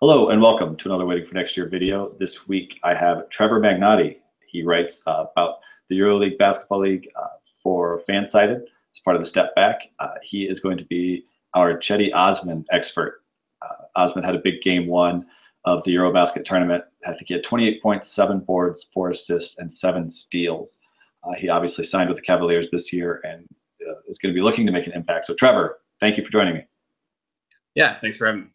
Hello and welcome to another Waiting for Next Year video. This week I have Trevor Magnotti. He writes about the EuroLeague Basketball League for Fansided as part of the Step Back. He is going to be our Cedi Osman expert. Osman had a big game one of the EuroBasket tournament. I think he had 28 points, 7 boards, 4 assists, and 7 steals. He obviously signed with the Cavaliers this year and is going to be looking to make an impact. So Trevor, thank you for joining me. Yeah, thanks for having me.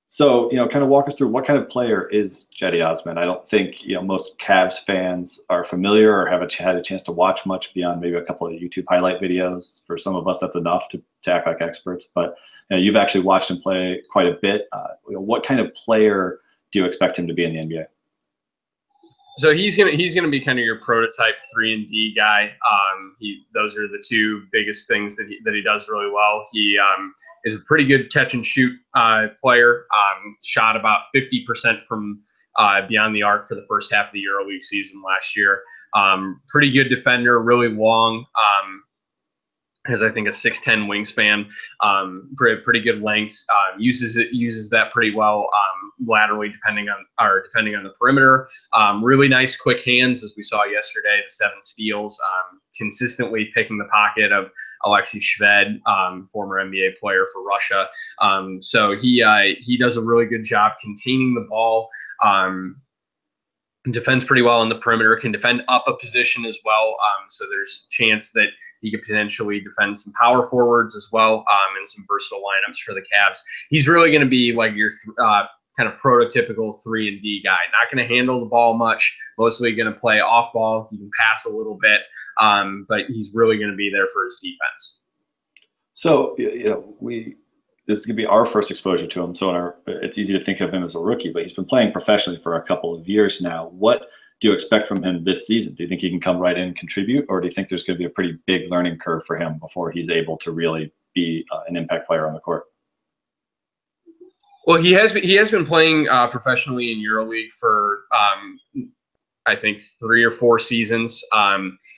So, kind of walk us through what kind of player is Cedi Osman. I don't think, most Cavs fans are familiar or have had a chance to watch much beyond maybe a couple of YouTube highlight videos. For some of us, that's enough to act like experts. But you've actually watched him play quite a bit. What kind of player do you expect him to be in the NBA? So he's gonna be kind of your prototype 3-and-D guy. Those are the two biggest things that he does really well. He is a pretty good catch and shoot player. Shot about 50% from beyond the arc for the first half of the EuroLeague season last year. Pretty good defender, really long. Has I think a 6'10" wingspan, pretty good length. Uses that pretty well laterally, depending on the perimeter. Really nice quick hands, as we saw yesterday. The 7 steals, consistently picking the pocket of Alexei Shved, former NBA player for Russia. So he does a really good job containing the ball. Defends pretty well on the perimeter. Can defend up a position as well. So there's a chance that he could potentially defend some power forwards as well, and some versatile lineups for the Cavs. He's really going to be like your kind of prototypical 3-and-D guy. Not going to handle the ball much. Mostly going to play off ball. He can pass a little bit, but he's really going to be there for his defense. So this is going to be our first exposure to him. So it's easy to think of him as a rookie, but he's been playing professionally for a couple of years now. What do you expect from him this season? Do you think he can come right in and contribute, or do you think there's going to be a pretty big learning curve for him before he's able to really be an impact player on the court? Well, he has been playing professionally in EuroLeague for I think 3 or 4 seasons.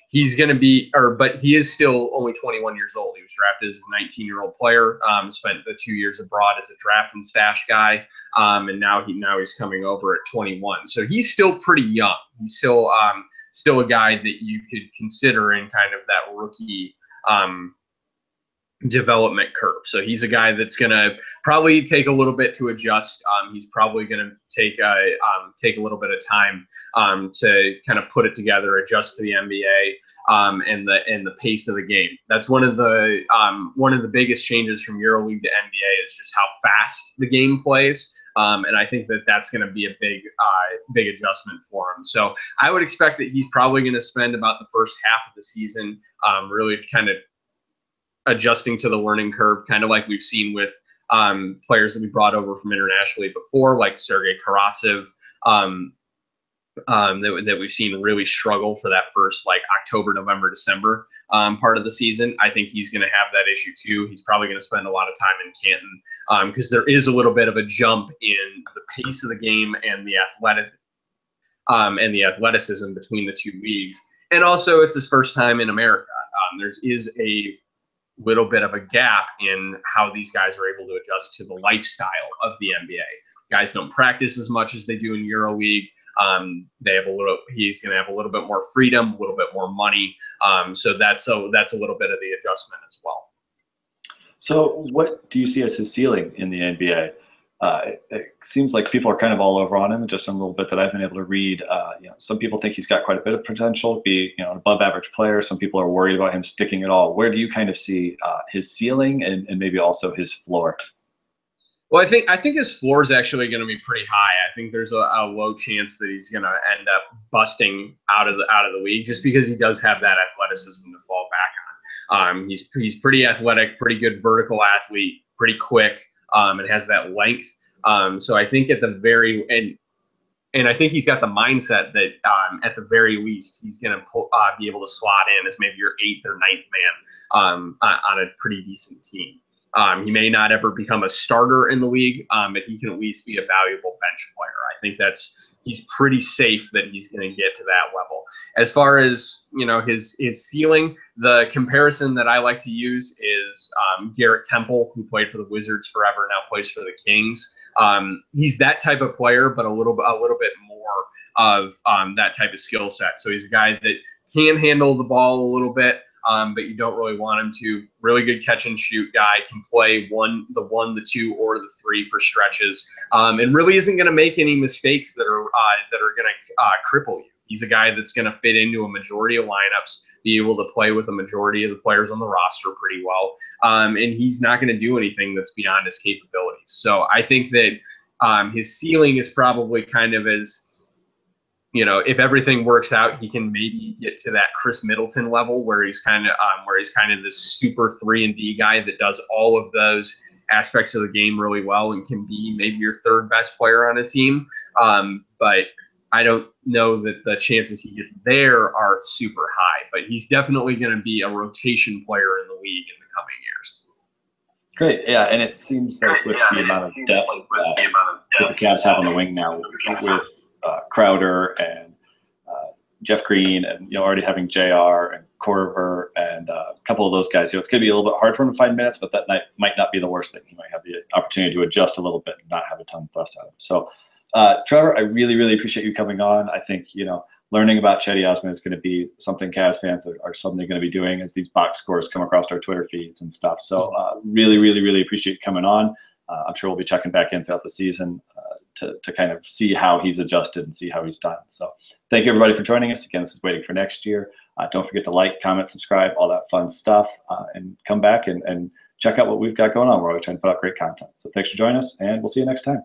He's going to be, but he is still only 21 years old. He was drafted as a 19-year-old player, spent the 2 years abroad as a draft and stash guy, and now he's coming over at 21. So he's still pretty young. He's still a guy that you could consider in kind of that rookie development curve. So he's a guy that's going to probably take a little bit to adjust. He's probably going to take a little bit of time to kind of put it together, adjust to the NBA and the pace of the game. That's one of the biggest changes from EuroLeague to NBA is just how fast the game plays. And I think that's going to be a big adjustment for him. So I would expect that he's probably going to spend about the first half of the season really kind of adjusting to the learning curve, kind of like we've seen with players that we brought over from internationally before, like Sergei Karasev, that we've seen really struggle for that first like October, November, December part of the season. I think he's going to have that issue too. He's probably going to spend a lot of time in Canton because there is a little bit of a jump in the pace of the game and the athleticism between the two leagues. And also, it's his first time in America. There is a little bit of a gap in how these guys are able to adjust to the lifestyle of the NBA. Guys don't practice as much as they do in EuroLeague. He's going to have a little bit more freedom, a little bit more money. So that's a little bit of the adjustment as well. So what do you see as his ceiling in the NBA? It seems like people are kind of all over on him, just a little bit that I've been able to read. Some people think he's got quite a bit of potential to be, an above average player. Some people are worried about him sticking at all. Where do you kind of see his ceiling and maybe also his floor? Well, I think his floor is actually going to be pretty high. I think there's a low chance that he's going to end up busting out of the league just because he does have that athleticism to fall back on. He's pretty athletic, pretty good vertical athlete, pretty quick. And has that length. So I think at the very and I think he's got the mindset that at the very least he's going to be able to slot in as maybe your 8th or 9th man on a pretty decent team. He may not ever become a starter in the league, but he can at least be a valuable bench player. I think that's he's pretty safe that he's going to get to that level. As far as, you know, his ceiling, the comparison that I like to use is Garrett Temple, who played for the Wizards forever, now plays for the Kings. He's that type of player, but a little bit more of that type of skill set. So he's a guy that can handle the ball a little bit, but you don't really want him to. Really good catch and shoot guy, can play the 2, or the 3 for stretches, and really isn't going to make any mistakes that are going to cripple you. He's a guy that's going to fit into a majority of lineups, be able to play with a majority of the players on the roster pretty well, and he's not going to do anything that's beyond his capabilities. So I think that his ceiling is probably kind of as, you know, if everything works out, he can maybe get to that Chris Middleton level where he's kind of this super 3-and-D guy that does all of those aspects of the game really well and can be maybe your 3rd best player on a team. But I don't know that the chances he gets there are super high, but he's definitely going to be a rotation player in the league in the coming years. Great, yeah, and it seems like with the amount of depth that the Cavs have on the wing now, with Crowder and Jeff Green, and, you know, already having JR and Corver and a couple of those guys, you know, it's going to be a little bit hard for him to find minutes, but that might not be the worst thing. He might have the opportunity to adjust a little bit and not have a ton thrust at him. So, Trevor, I really, really appreciate you coming on. I think, you know, learning about Cedi Osman is going to be something Cavs fans are suddenly going to be doing as these box scores come across our Twitter feeds and stuff. So really, really, really appreciate you coming on. I'm sure we'll be checking back in throughout the season to kind of see how he's adjusted and see how he's done. So thank you, everybody, for joining us. Again, this is Waiting for Next Year. Don't forget to like, comment, subscribe, all that fun stuff, and come back and check out what we've got going on. We're always trying to put out great content. So thanks for joining us, and we'll see you next time.